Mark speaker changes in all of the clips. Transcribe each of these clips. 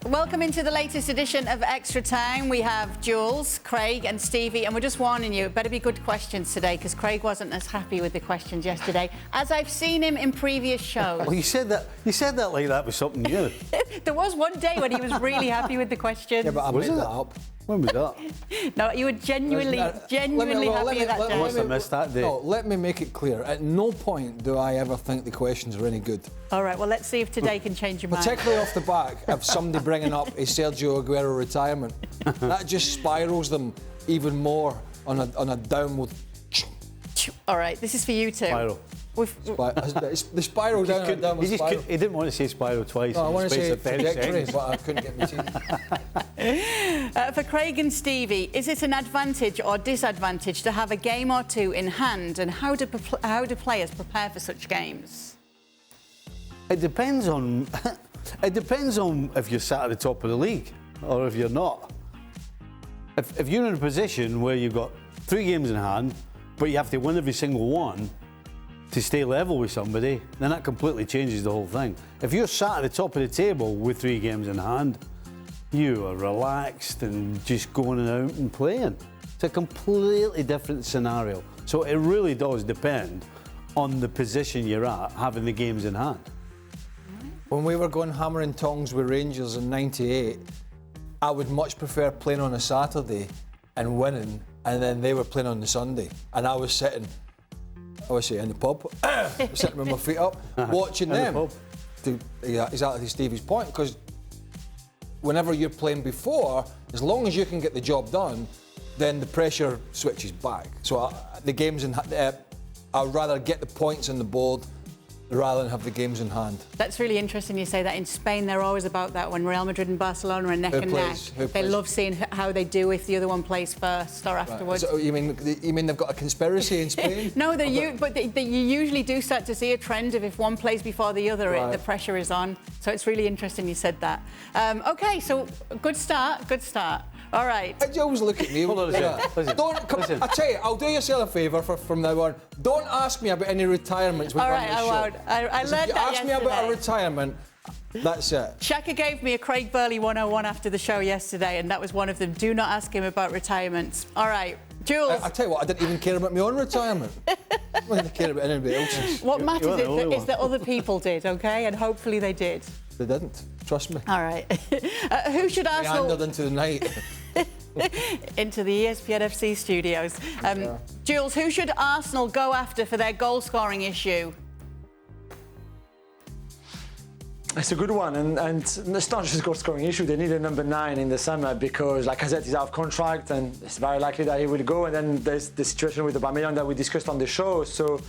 Speaker 1: Welcome into the latest edition of Extra Time. We have Jules, Craig and Stevie, and we're just warning you, it better be good questions today, because Craig wasn't as happy with the questions yesterday, as I've seen him in previous shows.
Speaker 2: Well, you said that like that was something new.
Speaker 1: There was one day when he was really happy with the questions.
Speaker 3: Yeah, but I made that up.
Speaker 2: When was that?
Speaker 1: No, you were genuinely happy with that day.
Speaker 2: I must have missed that day.
Speaker 3: No, let me make it clear. At no point do I ever think the questions are any good.
Speaker 1: All right, well, let's see if today can change your mind.
Speaker 3: Particularly off the back of somebody bringing up a Sergio Aguero retirement. That just spirals them even more on a downward.
Speaker 1: All right, this is for you two.
Speaker 2: Spiral.
Speaker 3: The spiral down and downward spiral.
Speaker 2: He didn't want to say spiral twice.
Speaker 3: No, I want to say
Speaker 2: trajectory,
Speaker 3: but I couldn't get my teeth.
Speaker 1: For Craig and Stevie, is it an advantage or disadvantage to have a game or two in hand, and how do players prepare for such games?
Speaker 2: It depends on if you're sat at the top of the league or if you're not. If you're in a position where you've got 3 games in hand, but you have to win every single one to stay level with somebody, then that completely changes the whole thing. If you're sat at the top of the table with 3 games in hand, you are relaxed and just going out and playing. It's a completely different scenario. So it really does depend on the position you're at, having the games in hand.
Speaker 3: When we were going hammer and tongs with Rangers in '98, I would much prefer playing on a Saturday and winning, and then they were playing on the Sunday, and I was sitting, in the pub, sitting with my feet up, watching them. Exactly Stevie's point, because whenever you're playing before, as long as you can get the job done, then the pressure switches back. So the games I'd rather get the points on the board rather than have the games in hand.
Speaker 1: That's really interesting you say that. In Spain, they're always about that. When Real Madrid and Barcelona are neck and neck, they love seeing how they do if the other one plays first or afterwards.
Speaker 3: So you mean they've got a conspiracy in Spain?
Speaker 1: No, you usually do start to see a trend of if one plays before the other, the pressure is on. So it's really interesting you said that. OK, so good start. All right.
Speaker 3: Jules, look at me.
Speaker 2: Hold on a second.
Speaker 3: I tell you, I'll do yourself a favour from now on. Don't ask me about any retirements.
Speaker 1: All right, I won't. I learned that yesterday.
Speaker 3: Ask me about a retirement. That's it.
Speaker 1: Shaka gave me a Craig Burley 101 after the show yesterday, and that was one of them. Do not ask him about retirements. All right, Jules.
Speaker 3: I tell you what, I didn't even care about my own retirement. I didn't care about anybody else's.
Speaker 1: What matters is that other people did, OK? And hopefully they did.
Speaker 3: They didn't. Trust me.
Speaker 1: All right. Who should Arsenal...
Speaker 3: Meandered into the night.
Speaker 1: Into the ESPN FC studios. Jules, who should Arsenal go after for their goal-scoring issue?
Speaker 4: It's a good one, and it's not just a goal-scoring issue. They need a number 9 in the summer because Lacazette is out of contract, and it's very likely that he will go. And then there's the situation with Aubameyang that we discussed on the show. So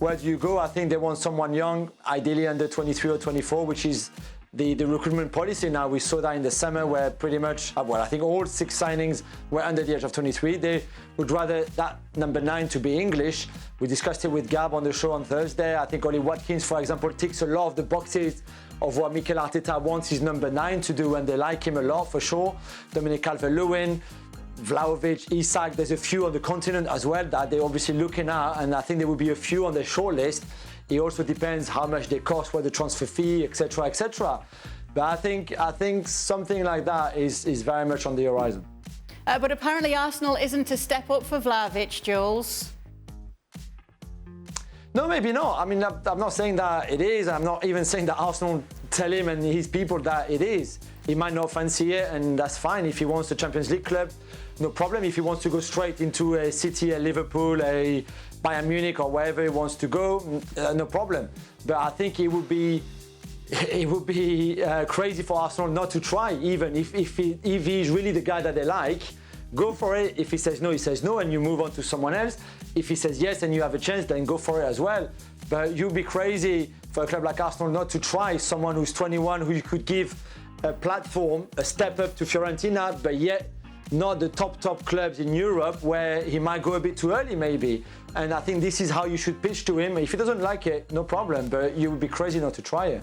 Speaker 4: where do you go? I think they want someone young, ideally under 23 or 24, which is the recruitment policy now. We saw that in the summer where pretty much, I think all 6 signings were under the age of 23. They would rather that number 9 to be English. We discussed it with Gab on the show on Thursday. I think Ollie Watkins, for example, ticks a lot of the boxes of what Mikel Arteta wants his number 9 to do, and they like him a lot for sure. Dominic Calvert-Lewin, Vlahovic, Isak, there's a few on the continent as well that they're obviously looking at, and I think there will be a few on their shortlist. It also depends how much they cost, what the transfer fee, etc., etc. But I think something like that is very much on the horizon.
Speaker 1: But apparently Arsenal isn't a step up for Vlahovic, Jules.
Speaker 4: No, maybe not. I mean, I'm not saying that it is. I'm not even saying that Arsenal tell him and his people that it is. He might not fancy it, and that's fine. If he wants the Champions League club, no problem. If he wants to go straight into a City, a Liverpool, a Bayern Munich, or wherever he wants to go, no problem. But I think it would be crazy for Arsenal not to try, even if he's really the guy that they like. Go for it. If he says no, and you move on to someone else. If he says yes and you have a chance, then go for it as well. But you'd be crazy for a club like Arsenal not to try someone who's 21, who you could give a platform, a step up to Fiorentina, but yet not the top clubs in Europe where he might go a bit too early maybe. And I think this is how you should pitch to him. If he doesn't like it, no problem, but you would be crazy not to try it.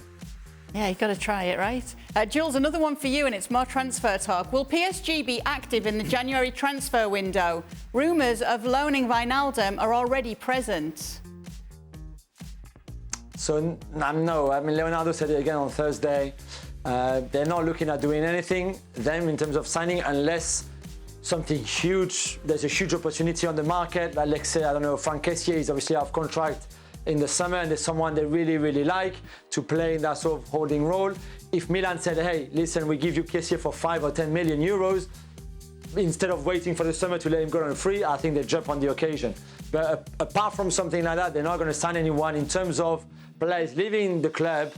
Speaker 1: Yeah, you've got to try it, right? Jules, another one for you, and it's more transfer talk. Will PSG be active in the January transfer window? Rumours of loaning Wijnaldum are already present.
Speaker 4: So, no. I mean, Leonardo said it again on Thursday. They're not looking at doing anything, them, in terms of signing, unless something huge, there's a huge opportunity on the market. Like, let's say, I don't know, Frank Kessié is obviously out of contract in the summer, and there's someone they really, really like to play in that sort of holding role. If Milan said, hey, listen, we give you Kessié for 5 or 10 million euros, instead of waiting for the summer to let him go on free, I think they jump on the occasion. But apart from something like that, they're not going to sign anyone. In terms of players leaving the club,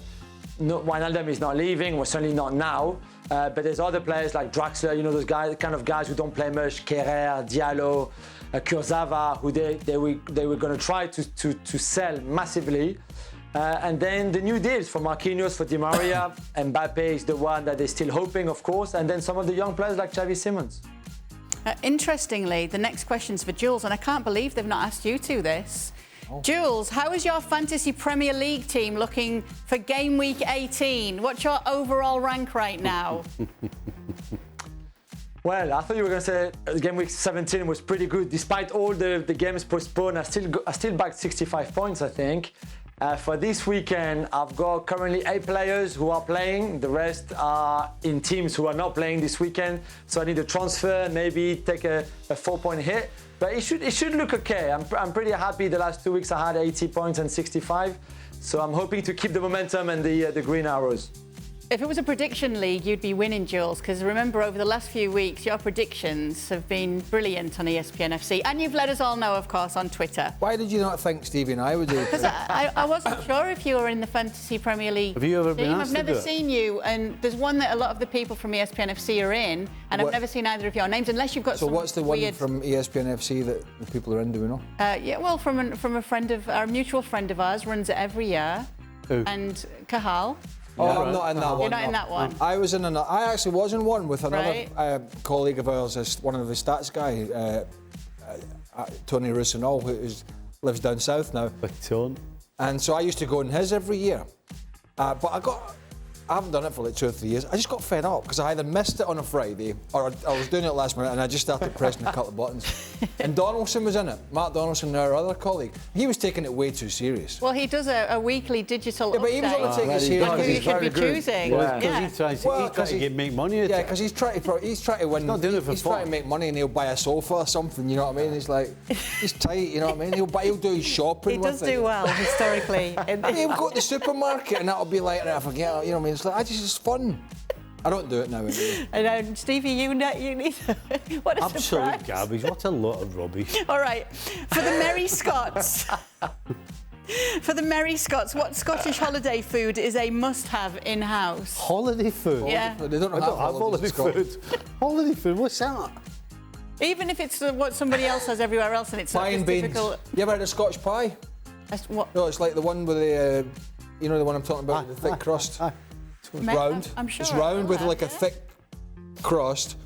Speaker 4: no, Wijnaldum is not leaving, well, certainly not now. But there's other players like Draxler, you know, those guys, kind of guys who don't play much, Kerrer, Diallo, Kurzawa, who they were going to try to sell massively. And then the new deals for Marquinhos, for Di Maria, Mbappe is the one that they're still hoping, of course, and then some of the young players like Xavi Simons.
Speaker 1: Interestingly, the next question's for Jules, and I can't believe they've not asked you two this. Jules, how is your Fantasy Premier League team looking for game week 18? What's your overall rank right now?
Speaker 4: Well, I thought you were going to say game week 17 was pretty good. Despite all the games postponed, I still backed 65 points, I think. For this weekend, I've got currently 8 players who are playing. The rest are in teams who are not playing this weekend. So I need a transfer, maybe take a 4-point hit. But it should look okay. I'm pretty happy. The last 2 weeks I had 80 points and 65. So I'm hoping to keep the momentum and the green arrows.
Speaker 1: If it was a prediction league, you'd be winning, Jules, because remember, over the last few weeks, your predictions have been brilliant on ESPN FC. And you've let us all know, of course, on Twitter.
Speaker 3: Why did you not think Stevie and I would do it?
Speaker 1: Because I wasn't sure if you were in the Fantasy Premier League
Speaker 2: Have you ever
Speaker 1: team.
Speaker 2: been asked
Speaker 1: I've
Speaker 2: to
Speaker 1: never
Speaker 2: do it?
Speaker 1: seen you, and there's one that a lot of the people from ESPN FC are in, and I've never seen either of your names, unless you've got
Speaker 3: So
Speaker 1: some
Speaker 3: what's the one
Speaker 1: weird...
Speaker 3: from ESPN FC that the people are in, do we know?
Speaker 1: Yeah, well, from a friend of... Our mutual friend of ours runs it every year.
Speaker 2: Who?
Speaker 1: And Cahal.
Speaker 3: Oh, I'm not in that one.
Speaker 1: You're not in
Speaker 3: no.
Speaker 1: that one.
Speaker 3: I actually was in one with another
Speaker 1: Right.
Speaker 3: colleague of ours, one of the stats guy, Tony Russinol, who lives down south now.
Speaker 2: Tone.
Speaker 3: And so I used to go in his every year. But I haven't done it for like 2 or 3 years. I just got fed up because I either missed it on a Friday or I was doing it last minute and I just started pressing a couple of buttons. And Donaldson was in it. Mark Donaldson, our other colleague. He was taking it way too serious.
Speaker 1: Well, he does a weekly digital
Speaker 3: Yeah, but he was
Speaker 1: update.
Speaker 3: going to take it serious.
Speaker 1: on who you
Speaker 4: He's
Speaker 1: should
Speaker 4: very
Speaker 1: be
Speaker 4: good.
Speaker 1: choosing.
Speaker 2: Well,
Speaker 1: Yeah.
Speaker 2: because he's trying to make money.
Speaker 3: Yeah, because he's trying to win.
Speaker 2: not doing it for
Speaker 3: He's
Speaker 2: fun.
Speaker 3: trying to make money and he'll buy a sofa or something. You know what I mean? He's like, he's tight. You know what I mean? He'll do his shopping.
Speaker 1: He
Speaker 3: with
Speaker 1: does
Speaker 3: it.
Speaker 1: do well historically.
Speaker 3: He'll go to the supermarket and that'll be like, I forget. You know what I mean? It's like, it's fun. I don't do it now anyway.
Speaker 1: And Stevie, you need. What a
Speaker 2: Absolute
Speaker 1: surprise!
Speaker 2: garbage. What a lot of rubbish.
Speaker 1: All right, for the Merry Scots. For the Merry Scots, what Scottish holiday food is a must-have in-house?
Speaker 2: Holiday food.
Speaker 1: Yeah.
Speaker 3: They don't
Speaker 2: I don't have holiday
Speaker 3: in Scotland.
Speaker 2: food. Holiday food. What's that?
Speaker 1: Even if it's what somebody else has everywhere else, and it's
Speaker 3: Pie
Speaker 1: not
Speaker 3: and
Speaker 1: as
Speaker 3: beans.
Speaker 1: difficult.
Speaker 3: You ever had a Scotch pie?
Speaker 1: What?
Speaker 3: No, it's like the one with the, you know, the one I'm talking about, with the thick crust. It's round.
Speaker 1: I'm sure
Speaker 3: It's
Speaker 1: I
Speaker 3: round
Speaker 1: know
Speaker 3: with
Speaker 1: that,
Speaker 3: like a
Speaker 1: yeah.
Speaker 3: thick crust,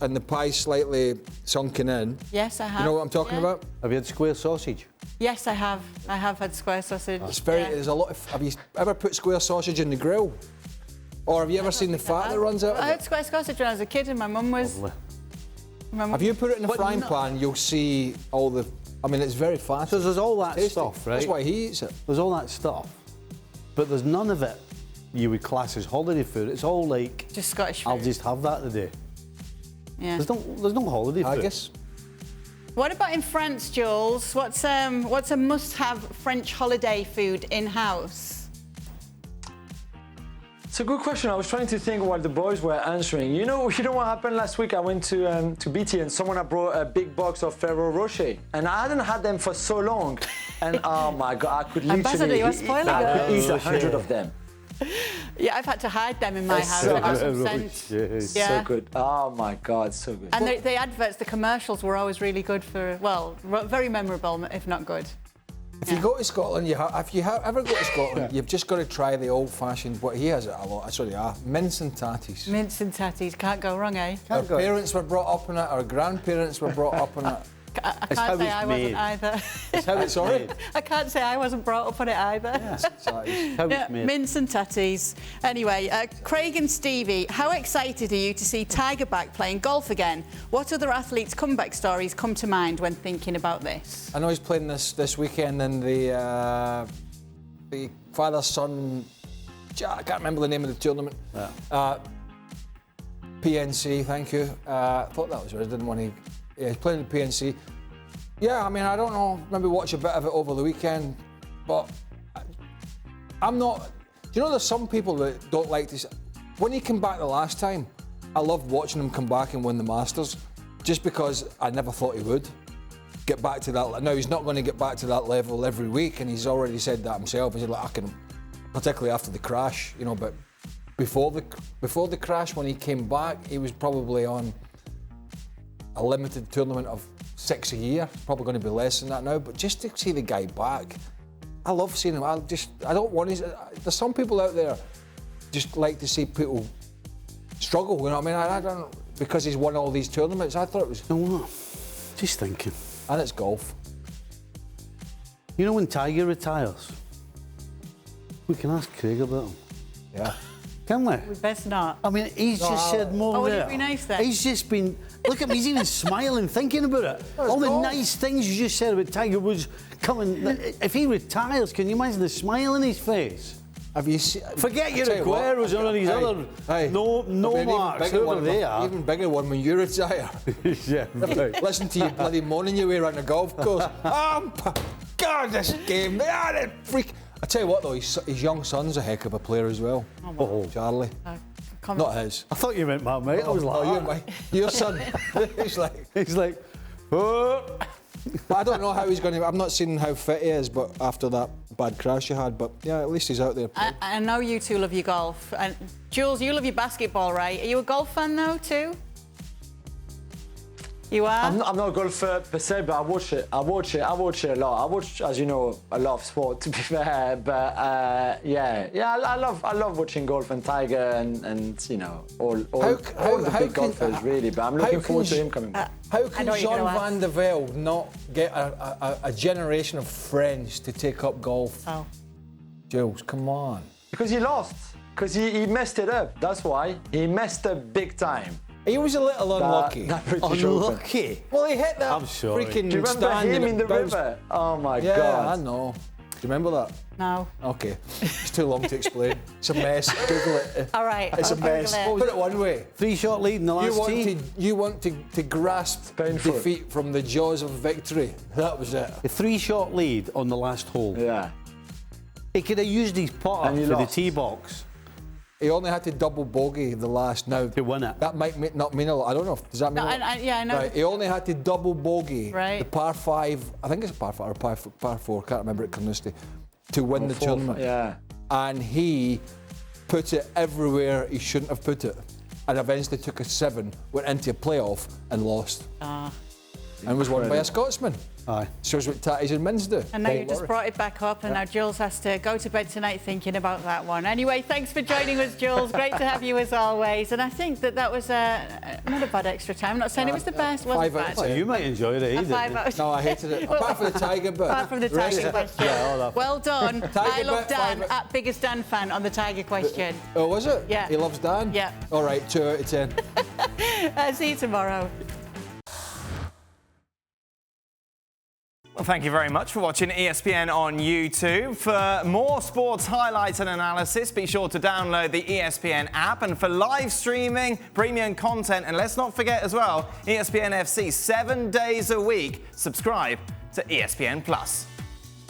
Speaker 3: and the pie slightly sunken in.
Speaker 1: Yes, I have.
Speaker 3: You know what I'm talking
Speaker 1: Yeah.
Speaker 3: about?
Speaker 2: Have you had square sausage?
Speaker 1: Yes, I have. I have had square sausage.
Speaker 3: It's very.
Speaker 1: Yeah.
Speaker 3: There's a lot of. Have you ever put square sausage in the grill? Or have you ever seen the fat that runs out
Speaker 1: I
Speaker 3: of
Speaker 1: had
Speaker 3: it?
Speaker 1: square sausage when I was a kid, and my mum was.
Speaker 3: Have you put it in a frying pan, you'll see all the. I mean, it's very fast.
Speaker 2: So there's all that
Speaker 3: Tasty.
Speaker 2: stuff, right?
Speaker 3: That's why he eats it.
Speaker 2: There's all that stuff, but there's none of it you would class as holiday food. It's all like,
Speaker 1: Just Scottish food.
Speaker 2: I'll just have that today.
Speaker 1: Yeah.
Speaker 2: There's no holiday food.
Speaker 3: I guess.
Speaker 1: What about in France, Jules? What's a must-have French holiday food in-house?
Speaker 4: It's a good question. I was trying to think while the boys were answering. You know what happened last week? I went to BT and someone had brought a big box of Ferrero Rocher, and I hadn't had them for so long. And oh my God, I could
Speaker 1: Ambassador,
Speaker 4: literally
Speaker 1: you are spoiling
Speaker 4: I could
Speaker 1: us.
Speaker 4: eat 100 of them.
Speaker 1: Yeah, I've had to hide them in my
Speaker 4: It's
Speaker 1: house.
Speaker 4: so
Speaker 1: They've got some
Speaker 2: good.
Speaker 1: sense.
Speaker 2: Yeah.
Speaker 1: Yeah.
Speaker 4: So good. Oh my God, so good.
Speaker 1: And the adverts, the commercials were always really good for, well, very memorable, if not good.
Speaker 3: If you go to Scotland, if you ever go to Scotland, you've just got to try the old-fashioned. What he has it a lot. Sorry, mince and tatties.
Speaker 1: Mince and tatties, can't go wrong, eh?
Speaker 3: Our parents were brought up on it. Our grandparents were brought up on it.
Speaker 1: I
Speaker 2: It's how
Speaker 1: can't say
Speaker 2: it's
Speaker 1: I
Speaker 2: made.
Speaker 1: wasn't either.
Speaker 2: It's how it's made.
Speaker 1: I can't say I wasn't brought up on it either.
Speaker 3: Tatties.
Speaker 2: How
Speaker 1: Yeah,
Speaker 2: it's made.
Speaker 1: mince and tatties. Anyway, Craig and Stevie, how excited are you to see Tiger back playing golf again? What other athletes' comeback stories come to mind when thinking about this?
Speaker 3: I know he's playing this weekend in the father-son I can't remember the name of the tournament.
Speaker 2: Yeah.
Speaker 3: PNC, thank you. I thought that was right. I didn't want to. Yeah, he's playing the PNC. Yeah, I mean, I don't know. Maybe watch a bit of it over the weekend, but I'm not. Do you know there's some people that don't like this? When he came back the last time, I loved watching him come back and win the Masters, just because I never thought he would get back to that. Now he's not going to get back to that level every week, and he's already said that himself. He said, like, I can, particularly after the crash, you know, but. Before the crash, when he came back, he was probably on a limited tournament of 6 a year. Probably going to be less than that now. But just to see the guy back, I love seeing him. I don't want his. There's some people out there just like to see people struggle. You know what I mean? I don't, because he's won all these tournaments. I thought it was.
Speaker 2: No, just thinking.
Speaker 3: And it's golf.
Speaker 2: You know when Tiger retires, we can ask Craig about him.
Speaker 3: Yeah.
Speaker 2: Can we?
Speaker 1: We best not.
Speaker 2: I mean, he's just said more.
Speaker 1: Oh, would
Speaker 2: there.
Speaker 1: it be nice then?
Speaker 2: He's just been. Look at him. He's even smiling, thinking about it. All the nice things you just said about Tiger Woods coming. If he retires, can you imagine the smile on his face?
Speaker 3: Have you seen?
Speaker 2: Forget your Agueros and all these other no marks over there.
Speaker 3: Even bigger one when you retire.
Speaker 2: Yeah. Right.
Speaker 3: Listen to you bloody moaning your way around the golf course. God, this game. Freak. I tell you what though, his young son's a heck of a player as well.
Speaker 2: Oh,
Speaker 3: Charlie. Not his.
Speaker 2: I thought you meant my mate. I was like,
Speaker 3: your son. He's like,
Speaker 2: oh.
Speaker 3: But I don't know how he's going to. I've not seen how fit he is, but after that bad crash you had. But yeah, at least he's out there.
Speaker 1: I know you two love your golf, and Jules, you love your basketball, right? Are you a golf fan though too? You are?
Speaker 4: I'm not a golfer per se, but I watch it a lot. I watch, as you know, a lot of sport, to be fair. But I love watching golf and Tiger and you know all the big golfers really. But I'm looking forward to him coming back.
Speaker 3: How can Jean van der Velde not get a generation of friends to take up golf?
Speaker 1: Oh,
Speaker 3: Jules, come on.
Speaker 4: Because he lost. Because he messed it up. That's why he messed up big time.
Speaker 3: He was a little unlucky.
Speaker 2: Unlucky?
Speaker 3: Well, he hit that
Speaker 2: I'm sorry.
Speaker 3: freaking
Speaker 4: Do you remember
Speaker 3: stand
Speaker 4: him in the
Speaker 3: bounced.
Speaker 4: river? Oh my
Speaker 3: Yeah,
Speaker 4: God.
Speaker 3: I know. Do you remember that?
Speaker 1: no.
Speaker 3: Okay. It's too long to explain. It's a mess. Google it.
Speaker 1: All right.
Speaker 3: It's a
Speaker 1: I'll
Speaker 3: mess.
Speaker 1: Google it.
Speaker 3: Put it one way.
Speaker 2: 3-shot lead in the last tee.
Speaker 3: You want to grasp
Speaker 4: Painful.
Speaker 3: defeat from the jaws of victory. That was it.
Speaker 2: A 3-shot lead on the last hole.
Speaker 4: Yeah.
Speaker 2: He could have used his putter
Speaker 4: And he
Speaker 2: for the
Speaker 4: lost.
Speaker 2: tee box
Speaker 3: He only had to double bogey the last now.
Speaker 2: to win it.
Speaker 3: That might not mean a lot. I don't know. Does that mean
Speaker 1: No,
Speaker 3: a lot?
Speaker 1: yeah, I know.
Speaker 3: Right, he only had to double bogey
Speaker 1: Right.
Speaker 3: the par 5. I think it's a par 5 or par 4. Can't remember it clearly. To win the tournament.
Speaker 4: Yeah.
Speaker 3: And he put it everywhere he shouldn't have put it. And eventually took a 7, went into a playoff and lost. And was won by a Scotsman.
Speaker 2: Aye.
Speaker 3: Shows what tatties and mins do.
Speaker 1: And now you just brought it back up, and now Jules has to go to bed tonight thinking about that one. Anyway, thanks for joining us, Jules. Great to have you as always. And I think that was not a bad extra time. I'm not saying it was the best. Wasn't
Speaker 3: 5 out of
Speaker 1: bad.
Speaker 3: 10.
Speaker 2: Well, you might enjoy it, he
Speaker 1: A 5
Speaker 2: didn't.
Speaker 1: out of
Speaker 3: No, I hated it.
Speaker 1: Well,
Speaker 3: Apart from the Tiger bit.
Speaker 1: Apart from the Tiger question.
Speaker 2: Yeah, all that.
Speaker 1: Well done. I love
Speaker 3: bet,
Speaker 1: Dan,
Speaker 3: 5
Speaker 1: at biggest Dan fan on the Tiger question.
Speaker 3: Oh, was it?
Speaker 1: Yeah.
Speaker 3: He loves Dan?
Speaker 1: Yeah.
Speaker 3: All right, 2 out of 10.
Speaker 1: See you tomorrow.
Speaker 5: Well, thank you very much for watching ESPN on YouTube. For more sports highlights and analysis, be sure to download the ESPN app. And for live streaming, premium content, and let's not forget as well, ESPN FC 7 days a week. Subscribe to ESPN Plus.